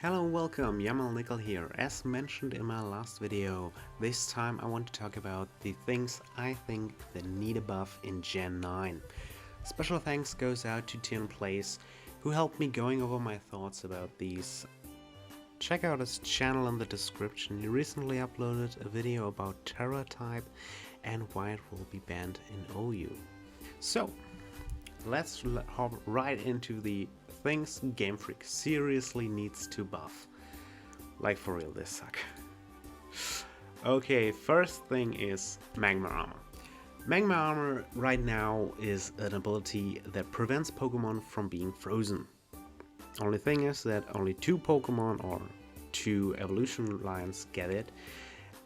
Hello and welcome, Yamal Nickel here. As mentioned in my last video, this time I want to talk about the things I think that need a buff in Gen 9. Special thanks goes out to TinPlays, who helped me going over my thoughts about these. Check out his channel in the description. He recently uploaded a video about Terra type and why it will be banned in OU. So, let's hop right into the things Game Freak seriously needs to buff. Like for real, this suck. Okay, first thing is Magma Armor. Magma Armor right now is an ability that prevents Pokemon from being frozen. Only thing is that only 2 Pokemon or 2 evolution lines get it,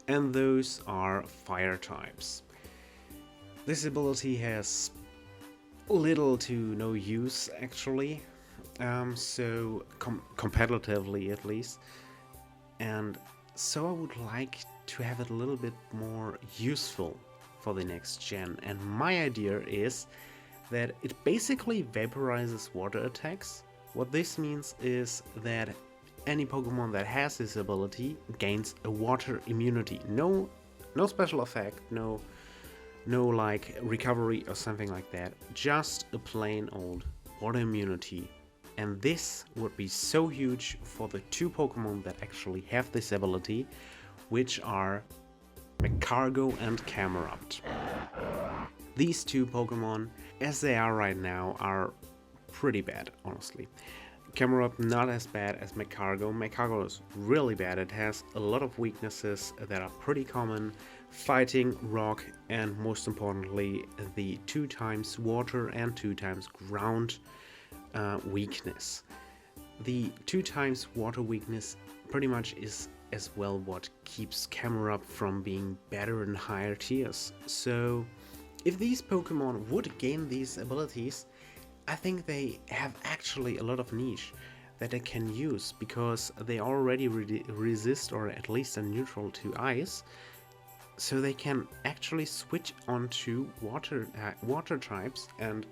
and those are fire types. This ability has little to no use actually, competitively at least, and so I would like to have it a little bit more useful for the next gen, and my idea is that it basically vaporizes water attacks. What this means is that any Pokemon that has this ability gains a water immunity. No special effect, no like recovery or something like that, just a plain old water immunity. And this would be so huge for the 2 Pokemon that actually have this ability, which are Magcargo and Camerupt. These 2 Pokemon, as they are right now, are pretty bad, honestly. Camerupt not as bad as Magcargo. Magcargo is really bad. It has a lot of weaknesses that are pretty common: fighting, rock, and most importantly the 2 times water and 2 times ground weakness. The 2 times water weakness pretty much is as well what keeps Camerupt from being better in higher tiers. So if these Pokemon would gain these abilities, I think they have actually a lot of niche that they can use, because they already resist or at least are neutral to ice, so they can actually switch onto water types. And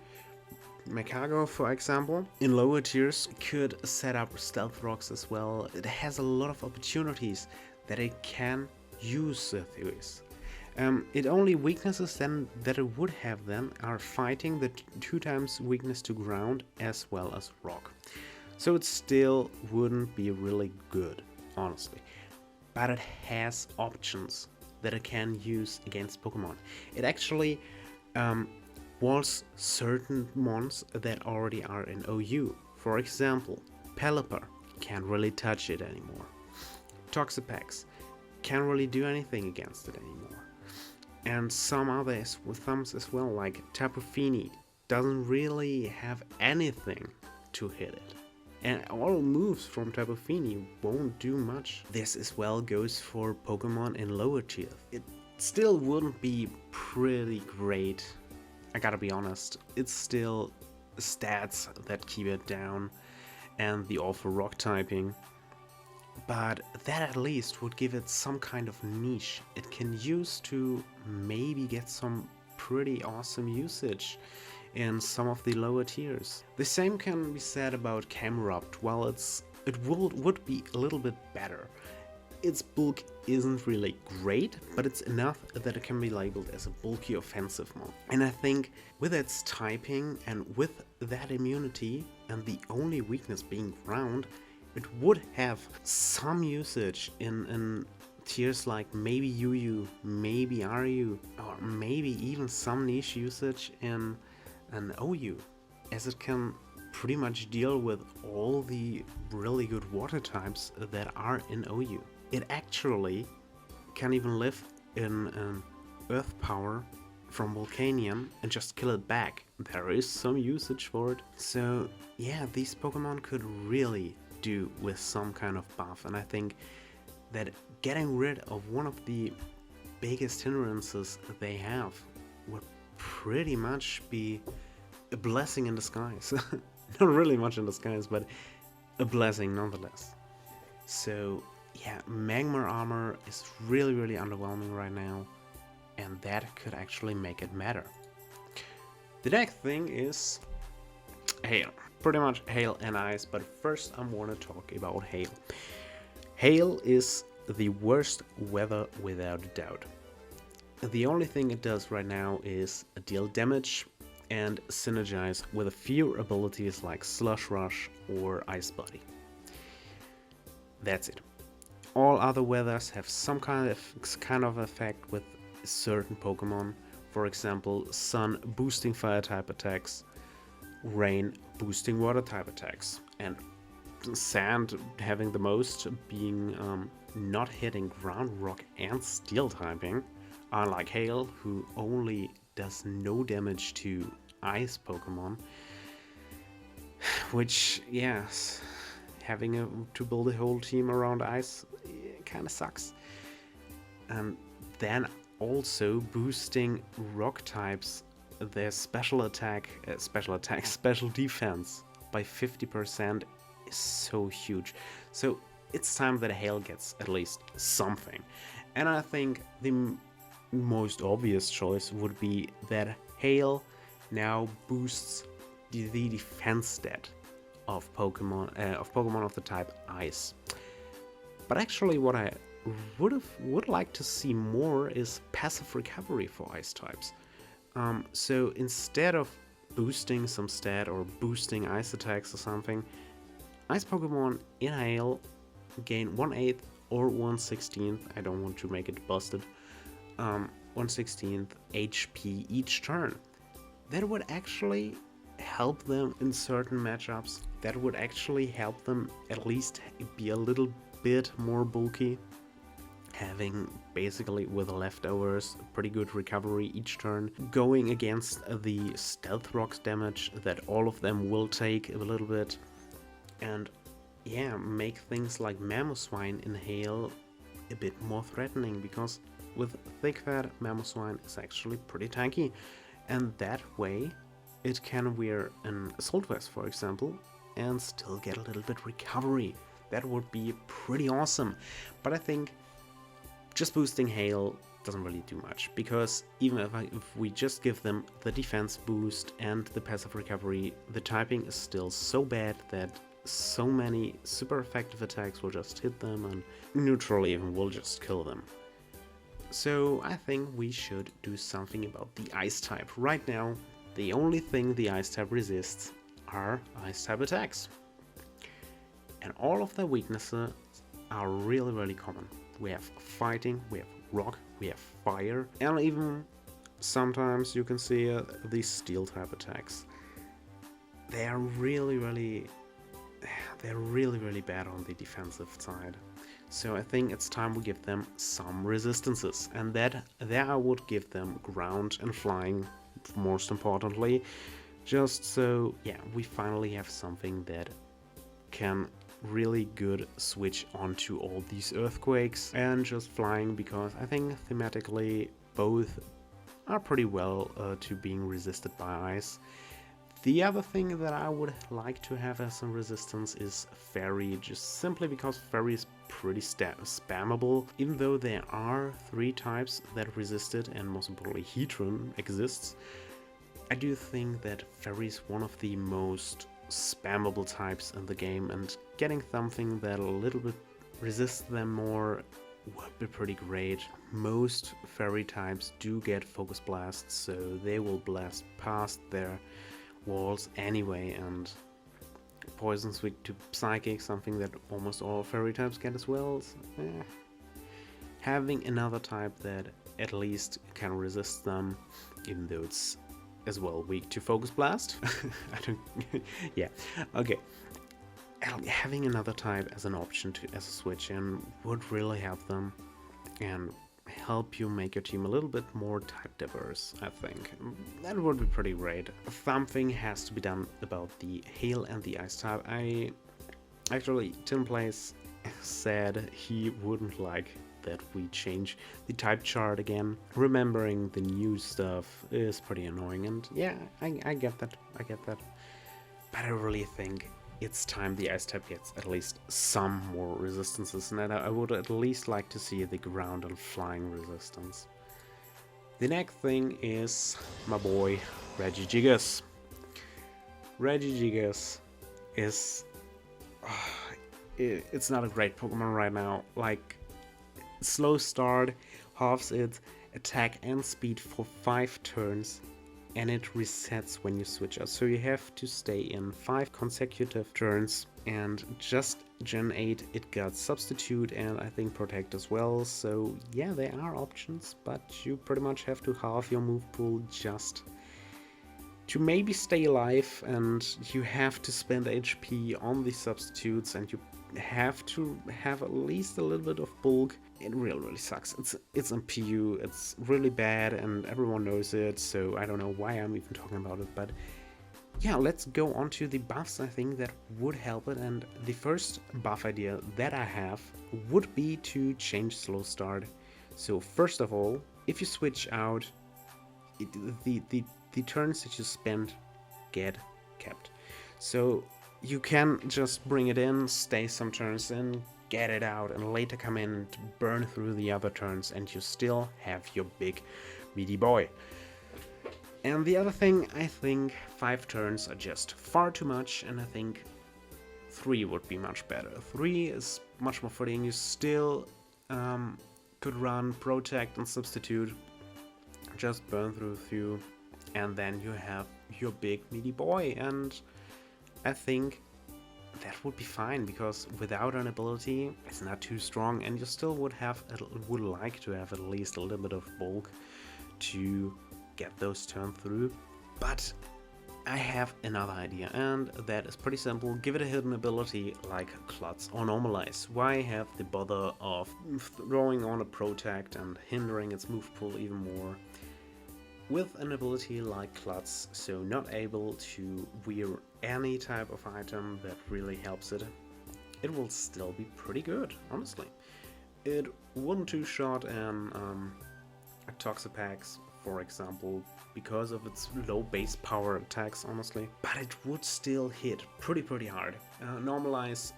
Magcargo, for example, in lower tiers could set up stealth rocks as well. It has a lot of opportunities that it can use this. It only weaknesses then that it would have then are fighting, the 2 times weakness to ground, as well as rock. So it still wouldn't be really good, honestly. But it has options that it can use against Pokemon. It actually walls certain mons that already are in OU. For example, Pelipper can't really touch it anymore. Toxapex can't really do anything against it anymore. And some others with thumbs as well, like Tapu Fini, doesn't really have anything to hit it. And all moves from Tapu Fini won't do much. This as well goes for Pokemon in lower tiers. It still wouldn't be pretty great, I gotta be honest. It's still stats that keep it down and the awful rock typing. But that at least would give it some kind of niche it can use to maybe get some pretty awesome usage in some of the lower tiers. The same can be said about Camerupt. Well, it would be a little bit better. Its bulk isn't really great, but it's enough that it can be labeled as a bulky offensive mod. And I think with its typing and with that immunity and the only weakness being ground, it would have some usage in tiers like maybe UU, maybe RU, or maybe even some niche usage in an OU, as it can pretty much deal with all the really good water types that are in OU. It actually can even live in Earth Power from Volcanion and just kill it back. There is some usage for it. So yeah, these Pokemon could really do with some kind of buff, and I think that getting rid of one of the biggest hindrances they have would pretty much be a blessing in disguise. Not really much in disguise, but a blessing nonetheless. So yeah, Magma Armor is really underwhelming right now, and that could actually make it matter. The next thing is Hail. pretty much hail and ice, but first I want to talk about hail. Hail is the worst weather without a doubt. The only thing it does right now is deal damage and synergize with a few abilities like Slush Rush or Ice Body. That's it. All other weathers have some kind of effect with certain Pokemon. For example, Sun boosting fire type attacks, Rain boosting water type attacks, and Sand having the most, being not hitting ground, rock, and steel typing, unlike Hail, who only does no damage to ice Pokemon. Which, yes, having to build a whole team around ice kind of sucks. And then also boosting rock types, their special defense by 50% is so huge. So it's time that Hail gets at least something. And I think the most obvious choice would be that Hail now boosts the defense stat of Pokemon of the type Ice. But actually, what I would like to see more is passive recovery for Ice types. So instead of boosting some stat or boosting Ice attacks or something, Ice Pokemon in Hail gain 1/8 or 1/16. I don't want to make it busted. 1/16 HP each turn. That would actually help them in certain matchups. That would actually help them at least be a little bit more bulky, having basically with leftovers pretty good recovery each turn, going against the Stealth Rocks damage that all of them will take a little bit, and yeah, make things like Mamoswine in Hail a bit more threatening, because with Thick Fat, Mamoswine is actually pretty tanky, and that way it can wear an Assault Vest, for example, and still get a little bit recovery. That would be pretty awesome. But I think just boosting Hail doesn't really do much, because even if we just give them the defense boost and the passive recovery, the typing is still so bad that so many super effective attacks will just hit them, and neutral even will just kill them. So I think we should do something about the Ice type. Right now, the only thing the Ice type resists are Ice type attacks. And all of their weaknesses are really common. We have fighting, we have rock, we have fire, and even sometimes you can see these steel type attacks. They are really bad on the defensive side. So I think it's time we give them some resistances, and there I would give them ground and flying, most importantly, just so yeah, we finally have something that can really good switch onto all these earthquakes and just flying, because I think thematically both are pretty well to being resisted by ice. The other thing that I would like to have as a resistance is Fairy, just simply because Fairy is pretty spammable. Even though there are 3 types that resist it, and most importantly Heatran exists, I do think that Fairy is one of the most spammable types in the game, and getting something that a little bit resists them more would be pretty great. Most Fairy types do get Focus Blasts, so they will blast past their walls anyway, and Poison Sweet to Psychic, something that almost all Fairy types get as well. So, having another type that at least can resist them, even though it's as well weak to Focus Blast. Yeah, okay. Having another type as an option as a switch in would really help them and help you make your team a little bit more type diverse, I think. That would be pretty great. Something has to be done about the Hail and the Ice type. Actually, TinPlays said he wouldn't like that we change the type chart again. Remembering the new stuff is pretty annoying, and yeah, I get that, but I really think it's time the Ice type gets at least some more resistances, and I would at least like to see the ground and flying resistance. The next thing is my boy Regigigas. Regigigas is... it's not a great Pokemon right now. Like, slow start halves its attack and speed for 5 turns, and it resets when you switch out. So you have to stay in 5 consecutive turns, and just Gen 8 it got Substitute and I think Protect as well. So yeah, there are options, but you pretty much have to halve your move pool just to maybe stay alive, and you have to spend HP on the substitutes, and you have to have at least a little bit of bulk. It really sucks. It's on PU, it's really bad, and everyone knows it, so I don't know why I'm even talking about it, but yeah, let's go on to the buffs I think that would help it, and the first buff idea that I have would be to change slow start. So first of all, if you switch out, the turns that you spend get kept. So you can just bring it in, stay some turns in, get it out, and later come in and burn through the other turns, and you still have your big meaty boy. And the other thing, I think 5 turns are just far too much, and I think 3 would be much better. 3 is much more footing. You still could run Protect and Substitute, just burn through a few, and then you have your big meaty boy, and I think that would be fine, because without an ability it's not too strong, and you still would like to have at least a little bit of bulk to get those turned through. But I have another idea, and that is pretty simple. Give it a hidden ability like Klutz or Normalize. Why have the bother of throwing on a Protect and hindering its move pool even more? With an ability like Klutz, so not able to wear any type of item that really helps it, it will still be pretty good, honestly. It wouldn't two-shot a Toxapex, for example, because of its low base power attacks, honestly, but it would still hit pretty hard. Normalize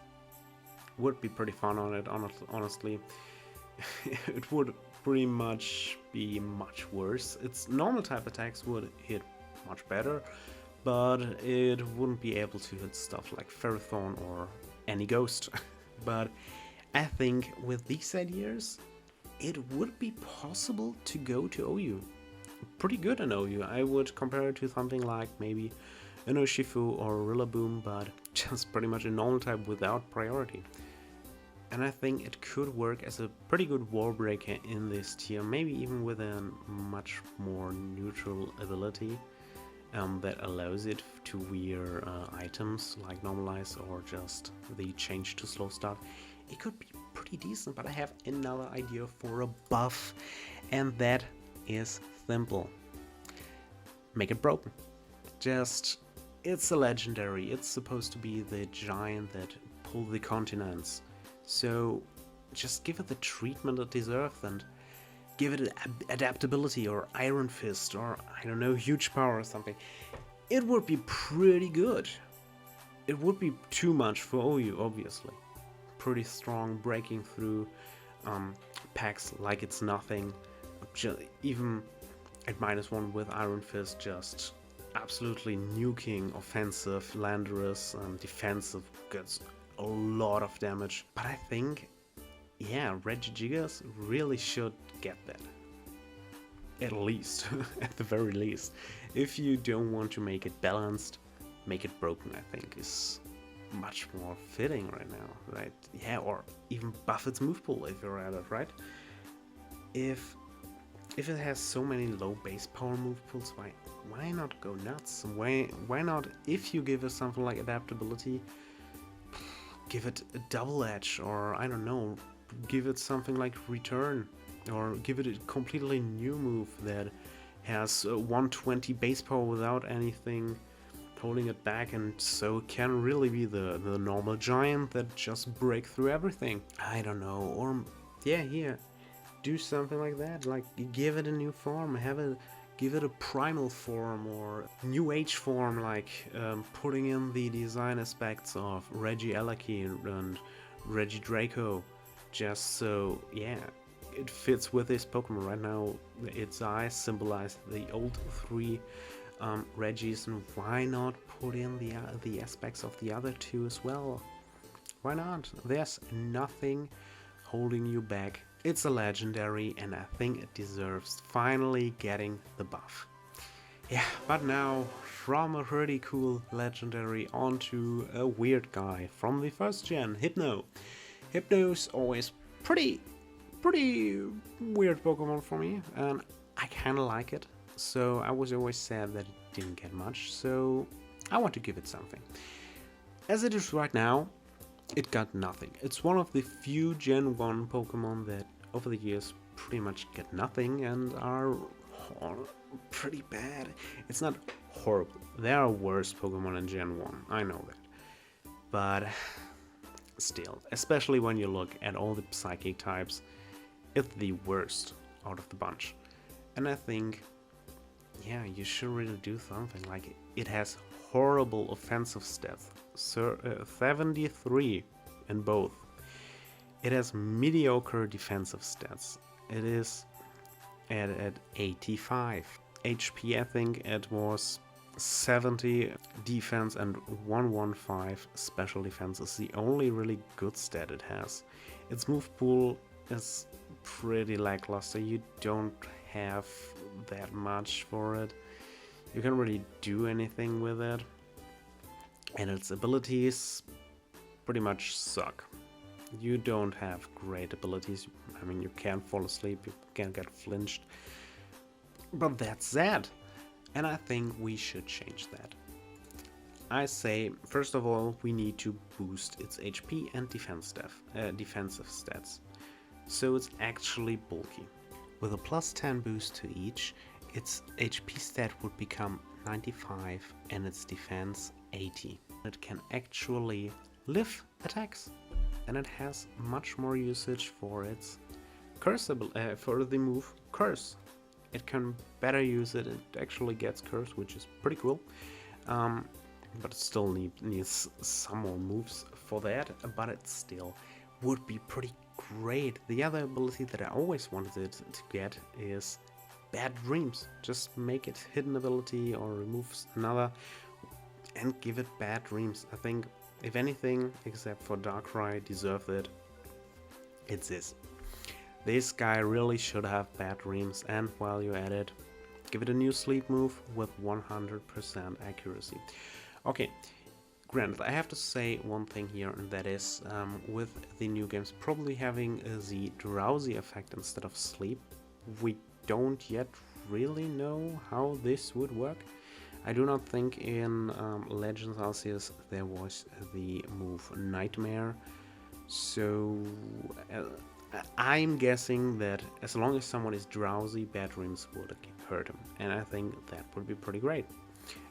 would be pretty fun on it, honestly. It would pretty much be much worse. Its normal type attacks would hit much better, but it wouldn't be able to hit stuff like Ferrothorn or any ghost. But I think with these ideas, it would be possible to go to OU. Pretty good in OU. I would compare it to something like maybe an Urshifu or a Rillaboom, but just pretty much a normal type without priority. And I think it could work as a pretty good wall breaker in this tier, maybe even with a much more neutral ability that allows it to wear items like Normalize or just the change to slow start. It could be pretty decent, but I have another idea for a buff, and that is simple. Make it broken. It's a legendary, it's supposed to be the giant that pulled the continents. So just give it the treatment it deserves and give it adaptability or Iron Fist or, I don't know, huge power or something. It would be pretty good. It would be too much for OU, obviously. Pretty strong, breaking through packs like it's nothing. Even at -1 with Iron Fist, just absolutely nuking offensive Landorus, and defensive gets a lot of damage. But I think, yeah, Regigigas really should get that. At least, at the very least. If you don't want to make it balanced, make it broken, I think, is much more fitting right now, right? Yeah, or even buff its move pool if you're at it, right? If it has so many low base power move pools, why not go nuts? Why not, if you give it something like adaptability, give it a double edge, or I don't know, give it something like return, or give it a completely new move that has 120 base power without anything holding it back, and so it can really be the normal giant that just break through everything. I don't know, or yeah, do something like that, like give it a new form, give it a primal form or new age form, like putting in the design aspects of Regieleki and Regidraco, just so, yeah, it fits with this Pokemon. Right now its eyes symbolize the old 3 Regis, and why not put in the aspects of the other two as well? Why not? There's nothing holding you back. It's a legendary, and I think it deserves finally getting the buff. Yeah, but now from a pretty cool legendary onto a weird guy from the first gen, Hypno. Hypno's always pretty weird Pokemon for me, and I kinda like it. So I was always sad that it didn't get much, so I want to give it something. As it is right now, it got nothing. It's one of the few Gen 1 Pokemon that over the years pretty much get nothing and are pretty bad. It's not horrible. There are worse Pokemon in Gen 1, I know that. But still, especially when you look at all the Psychic types, it's the worst out of the bunch. And I think, yeah, you should really do something. Like, it has horrible offensive stats, 73 in both. It has mediocre defensive stats. It is at 85 HP. I think it was 70 defense and 115 special defense is the only really good stat it has. Its move pool is pretty lackluster. You don't have that much for it. You can't really do anything with it. And its abilities pretty much suck. You don't have great abilities. I mean, you can't fall asleep, you can't get flinched. But that's that. And I think we should change that. I say, first of all, we need to boost its HP and defensive stats. So it's actually bulky. With a plus 10 boost to each, its HP stat would become 95 and its defense 80. It can actually live attacks, and it has much more usage for its curse for the move Curse. It can better use it. It actually gets Curse, which is pretty cool. But it still needs some more moves for that. But it still would be pretty great. The other ability that I always wanted it to get is Bad Dreams. Just make it hidden ability or remove another and give it Bad Dreams. I think if anything except for Darkrai deserved it, it's this. This guy really should have Bad Dreams, and while you're at it, give it a new sleep move with 100% accuracy. Okay, granted, I have to say one thing here, and that is with the new games probably having the drowsy effect instead of sleep, we don't yet really know how this would work. I do not think in Legends Arceus there was the move Nightmare, so I'm guessing that as long as someone is drowsy, Bad Dreams would hurt him, and I think that would be pretty great.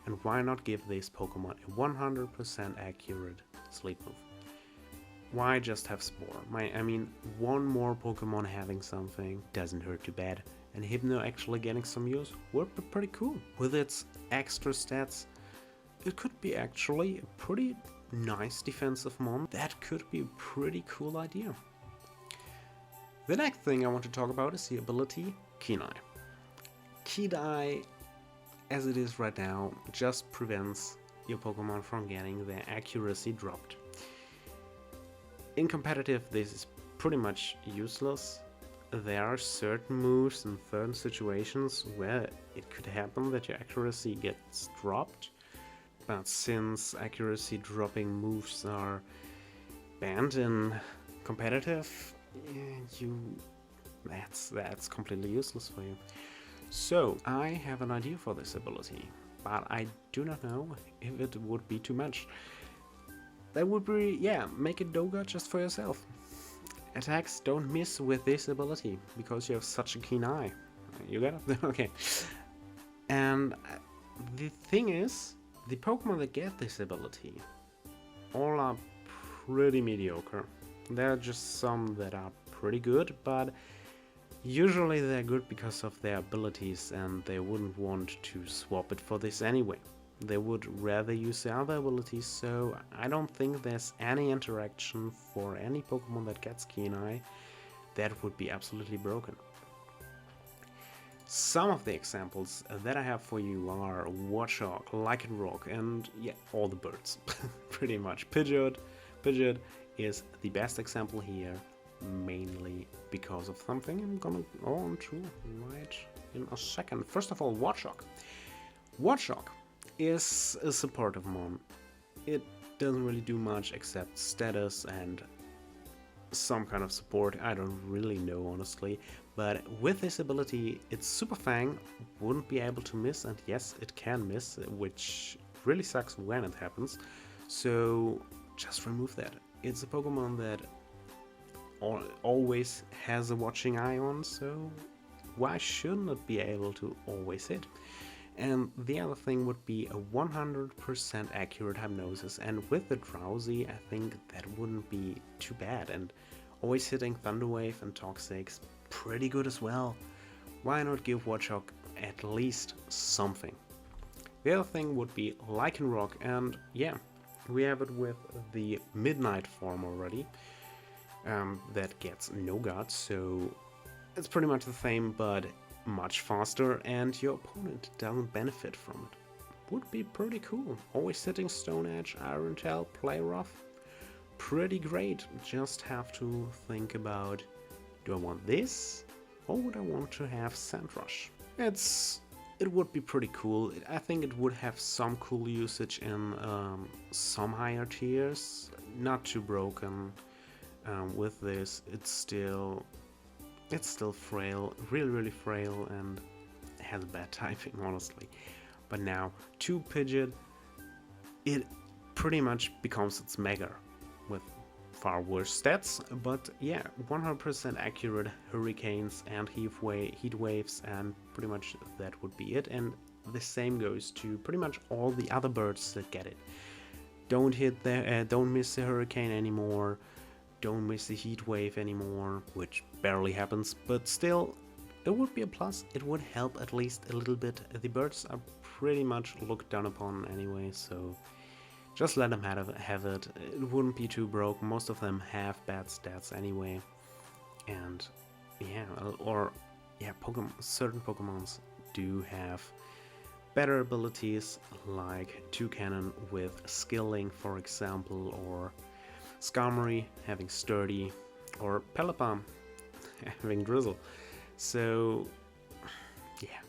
And why not give this Pokemon a 100% accurate sleep move? Why just have Spore? I mean, one more Pokemon having something doesn't hurt too bad, and Hypno actually getting some use would be pretty cool. With its extra stats, it could be actually a pretty nice defensive mon. That could be a pretty cool idea. The next thing I want to talk about is the ability Keen Eye. Keen Eye, as it is right now, just prevents your Pokemon from getting their accuracy dropped. In competitive, this is pretty much useless. There are certain moves in certain situations where it could happen that your accuracy gets dropped, but since accuracy dropping moves are banned in competitive, that's completely useless for you. So I have an idea for this ability, but I do not know if it would be too much. That would be, yeah, make it Doga just for yourself. Attacks don't miss with this ability because you have such a keen eye. You get it? Okay. And the thing is, the Pokemon that get this ability all are pretty mediocre. There are just some that are pretty good, but usually they're good because of their abilities and they wouldn't want to swap it for this anyway. They would rather use the other abilities, so I don't think there's any interaction for any Pokemon that gets Keen Eye that would be absolutely broken. Some of the examples that I have for you are Warthog, Lycanroc, and yeah, all the birds, pretty much. Pidgeot is the best example here, mainly because of something I'm gonna go on to right in a second. First of all, Warthog. Warthog is a supportive mon. It doesn't really do much except status and some kind of support, I don't really know honestly, but with this ability its Super Fang wouldn't be able to miss, and yes, it can miss, which really sucks when it happens, so just remove that. It's a Pokemon that always has a watching eye on, so why shouldn't it be able to always hit? And the other thing would be a 100% accurate hypnosis, and with the Drowsy I think that wouldn't be too bad, and always hitting Thunder Wave and Toxic's pretty good as well. Why not give Warthog at least something? The other thing would be Lycanroc, and yeah, we have it with the Midnight form already, that gets no guts, so it's pretty much the same but much faster, and your opponent doesn't benefit from it. Would be pretty cool. Always hitting Stone Edge, Iron Tail, Play Rough. Pretty great. Just have to think about, do I want this or would I want to have Sand Rush? It would be pretty cool. I think it would have some cool usage in some higher tiers. Not too broken. With this, it's still frail, really frail, and has bad typing honestly. But now, 2 Pidgeot, it pretty much becomes its Mega with far worse stats, but yeah, 100% accurate Hurricanes and heat waves, and pretty much that would be it. And the same goes to pretty much all the other birds that get it. Don't miss the Hurricane anymore. Don't miss the heat wave anymore, which barely happens, but still, it would be a plus. It would help at least a little bit. The birds are pretty much looked down upon anyway, so just let them have it. It wouldn't be too broke. Most of them have bad stats anyway, and yeah, certain Pokemons do have better abilities, like Toucannon with Skilling, for example, or Skarmory having Sturdy, or Pelipper having Drizzle. So yeah,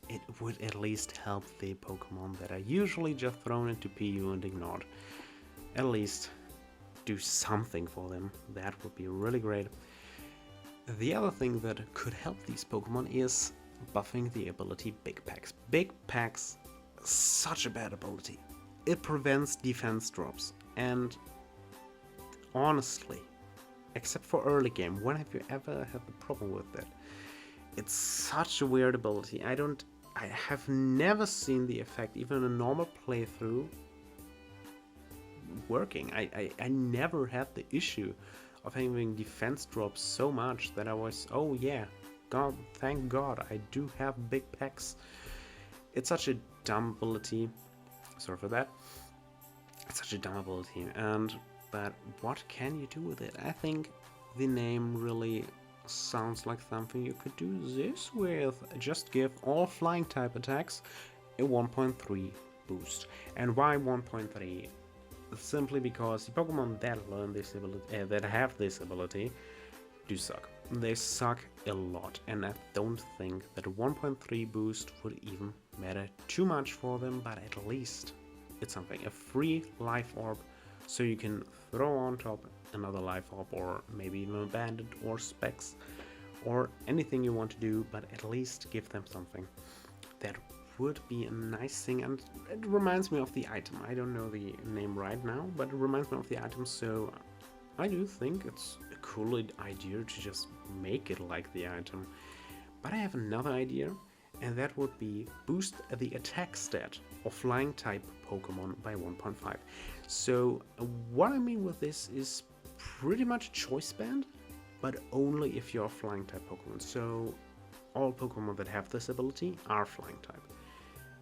it would at least help the Pokemon that are usually just thrown into PU and ignored. At least do something for them. That would be really great. The other thing that could help these Pokemon is buffing the ability Big Pecks. Big Pecks, such a bad ability. It prevents defense drops, and honestly, except for early game, when have you ever had the problem with that? It's such a weird ability. I have never seen the effect, even in a normal playthrough, working. I never had the issue of having defense drops so much that I was, oh yeah, God, thank God, I do have Big Pecks. It's such a dumb ability. Sorry for that. It's such a dumb ability, but what can you do with it? I think the name really sounds like something you could do this with. Just give all flying type attacks a 1.3 boost. And why 1.3? Simply because the Pokemon that learn this ability, that have this ability, do suck. They suck a lot, and I don't think that a 1.3 boost would even matter too much for them, but at least it's something. A free life orb, so you can throw on top another life orb, or maybe even a bandit or specs, or anything you want to do, but at least give them something. That would be a nice thing, and it reminds me of the item. I don't know the name right now, but it reminds me of the item, so I do think it's a cool idea to just make it like the item. But I have another idea, and that would be boost the attack stat of flying type Pokemon by 1.5. So what I mean with this is pretty much choice band, but only if you're a flying type Pokemon. So all Pokemon that have this ability are flying type.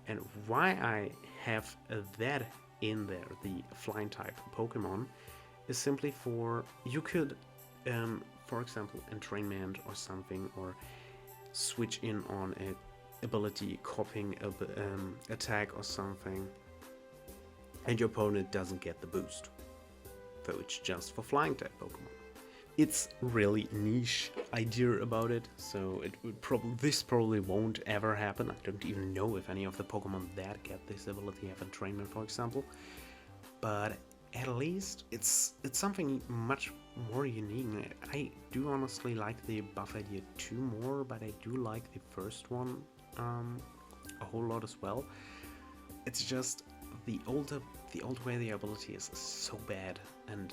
And why I have that in there, the flying type Pokemon, is simply for, you could, for example, entrainment or something, or switch in on a ability copying a attack or something, and your opponent doesn't get the boost, though it's just for flying type Pokemon. It's really niche idea about it, so it would this probably won't ever happen. I don't even know if any of the Pokemon that get this ability have entrainment, for example. But at least it's something much more unique. I do honestly like the buff idea 2 more, but I do like the first one a whole lot as well. It's just the old way the ability is so bad, and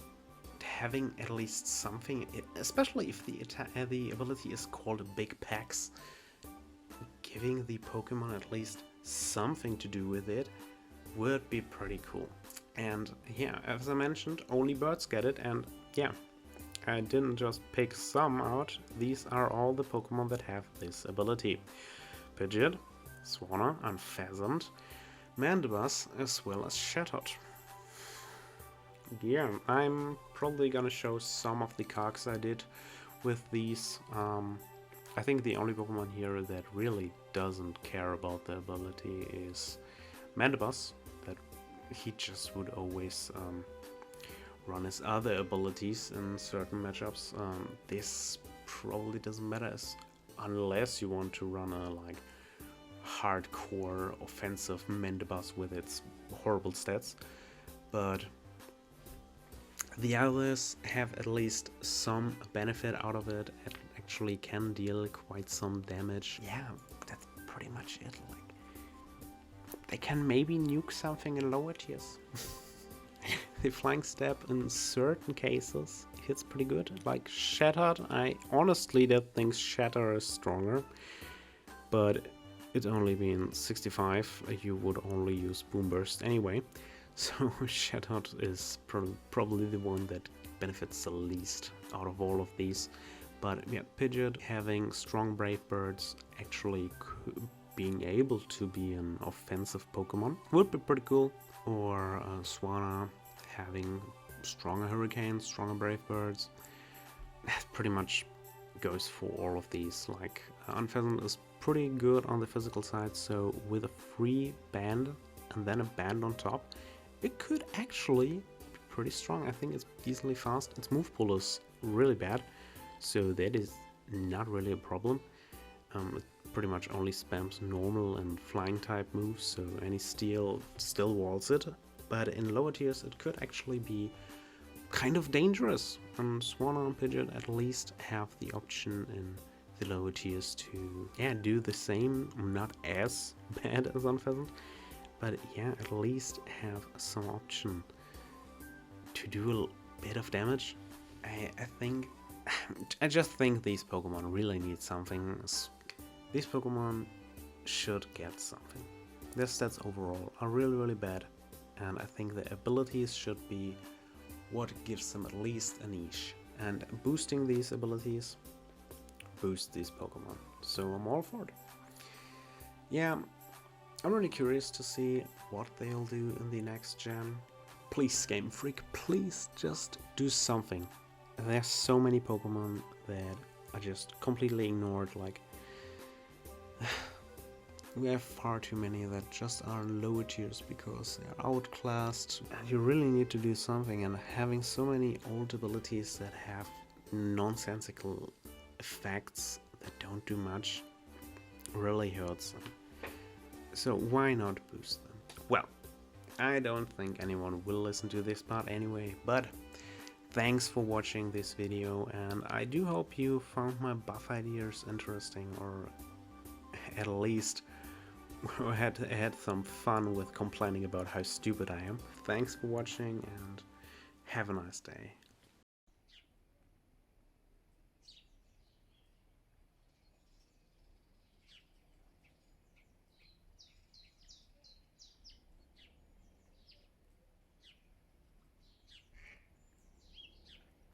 having at least something, especially if the ability is called Big Pecks, giving the Pokemon at least something to do with it would be pretty cool. And yeah, as I mentioned, only birds get it, and yeah, I didn't just pick some out. These are all the Pokemon that have this ability: Pidgeot, Swanna, and Pheasant, Mandibuzz, as well as Chatot. Yeah, I'm probably gonna show some of the cards I did with these. I think the only Pokemon here that really doesn't care about the ability is Mandibuzz. That he just would always run his other abilities in certain matchups. This probably doesn't matter unless you want to run a like hardcore offensive Mandibuzz with its horrible stats, but the others have at least some benefit out of it. It actually can deal quite some damage. Yeah, that's pretty much it. Like, they can maybe nuke something in lower tiers. The Flying Step in certain cases hits pretty good. Like Shattered, I honestly did think Shatter is stronger, but it's only been 65. You would only use Boom Burst anyway. So Shattered is probably the one that benefits the least out of all of these. But yeah, Pidgeot having strong Brave Birds, actually being able to be an offensive Pokemon would be pretty cool. Or Swanna having stronger Hurricanes, stronger Brave Birds. That pretty much goes for all of these. Like Unpheasant is pretty good on the physical side, so with a free band and then a band on top, it could actually be pretty strong. I think it's decently fast. Its move pool is really bad, so that is not really a problem. It pretty much only spams normal and flying type moves, so any steel still walls it. But in lower tiers it could actually be kind of dangerous. And Swanna and Pidgeot at least have the option in the lower tiers to do the same, not as bad as Unpheasant, but yeah, at least have some option to do a bit of damage. I just think these Pokemon really need something. These Pokemon should get something. Their stats overall are really bad, and I think the abilities should be what gives them at least a niche. And boosting these abilities boosts these Pokemon, so I'm all for it. Yeah, I'm really curious to see what they'll do in the next gen. Please, Game Freak, please just do something. There's so many Pokemon that are just completely ignored. Like, we have far too many that just are lower tiers because they're outclassed. You really need to do something, and having so many old abilities that have nonsensical effects that don't do much really hurts them. So why not boost them? Well, I don't think anyone will listen to this part anyway, but thanks for watching this video, and I do hope you found my buff ideas interesting, or at least had some fun with complaining about how stupid I am. Thanks for watching, and have a nice day.